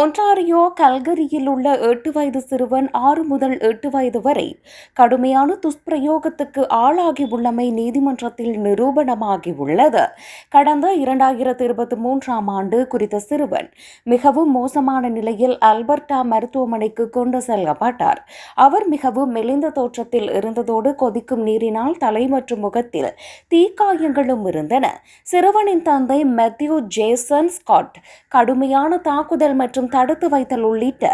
Ontario கல்கரியில் உள்ள 8 வயது சிறுவன் 6 முதல் 8 வயது வரை கடுமையான துஷ்பிரயோகத்துக்கு ஆளாகியுள்ளமை நீதிமன்றத்தில் நிரூபணமாகியுள்ளது. கடந்த 2023ஆம் ஆண்டு குறித்த சிறுவன் மிகவும் மோசமான நிலையில் அல்பர்டா மருத்துவமனைக்கு கொண்டு செல்லப்பட்டார். அவர் மிகவும் மெலிந்த தோற்றத்தில் இருந்ததோடு கொதிக்கும் நீரினால் தலை மற்றும் முகத்தில் தீக்காயங்களும் இருந்தன. சிறுவனின் தந்தை மேத்யூ ஜேசன் ஸ்காட் கடுமையான தாக்குதல் மற்றும் தடுத்து வைத்தல் உள்ளிட்ட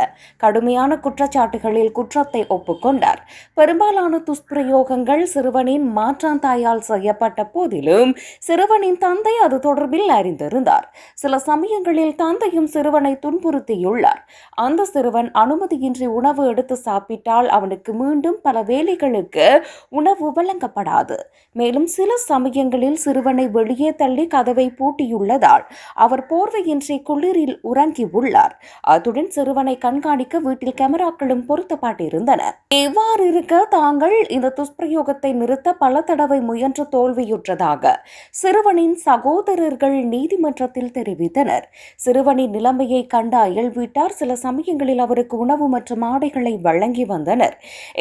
கடுமையான குற்றச்சாட்டுகளில் குற்றத்தை ஒப்புக்கொண்டார். பெரும்பாலான துஷ்பிரயோகங்கள் சிறுவனின் மாற்றாந்தாயால் செய்யப்பட்ட போதிலும் சிறுவனின் தந்தை அது தொடர்பில் அறிந்திருந்தார். சில சமயங்களில் தந்தையும் சிறுவனை துன்புறுத்தியுள்ளார். அந்த சிறுவன் அனுமதியின்றி உணவு எடுத்து சாப்பிட்டால் அவனுக்கு மீண்டும் பல வேளைகளுக்கு உணவு வழங்கப்படாது. மேலும் சில சமயங்களில் சிறுவனை வெளியே தள்ளி கதவை பூட்டியுள்ளதால் அவர் போர்வையின்றி குளிரில் உறங்கியுள்ளார். அத்துடன் சிறுவனை கண்காணிக்க வீட்டில் கேமராக்களும் பொருத்தப்பட்டிருந்தன. இவ்வாறு இருக்க தாங்கள் இந்த துஷ்பிரயோகத்தை நிறுத்த பல தடவை முயன்று தோல்வியுற்றதாக சிறுவனின் சகோதரர்கள் நீதிமன்றத்தில் தெரிவித்தனர். சிறுவனின் நிலைமையை கண்ட அயல் வீட்டார் சில சமயங்களில் அவருக்கு உணவு மற்றும் ஆடைகளை வழங்கி வந்தனர்.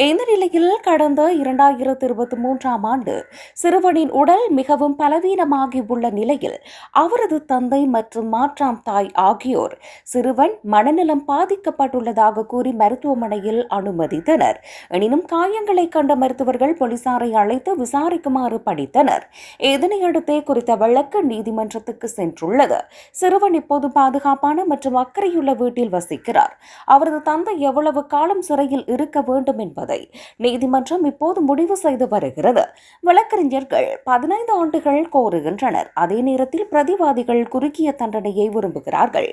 இந்த நிலையில் கடந்த 2023ஆம் ஆண்டு சிறுவனின் உடல் மிகவும் பலவீனமாகியுள்ள நிலையில் அவரது தந்தை மற்றும் மாற்றாம் தாய் ஆகியோர் சிறுவன் மனநலம் பாதிக்கப்பட்டுள்ளதாக கூறி மருத்துவமனையில் அனுமதித்தனர். எனினும் காயங்களை கண்ட மருத்துவர்கள் போலீசாரை அழைத்து விசாரிக்குமாறு பணித்தனர். இதனையடுத்தே குறித்த வழக்கு நீதிமன்றத்துக்கு சென்றுள்ளது. சிறுவன் இப்போது பாதுகாப்பான மற்றும் அக்கறையுள்ள வீட்டில் வசிக்கிறார். அவரது தந்தை எவ்வளவு காலம் சிறையில் இருக்க வேண்டும் என்பதை நீதிமன்றம் இப்போது முடிவு செய்து வருகிறது. வழக்கறிஞர்கள் 15 ஆண்டுகள் கோருகின்றனர். அதே நேரத்தில் பிரதிவாதிகள் குறுகிய தண்டனையை விரும்புகிறார்கள்.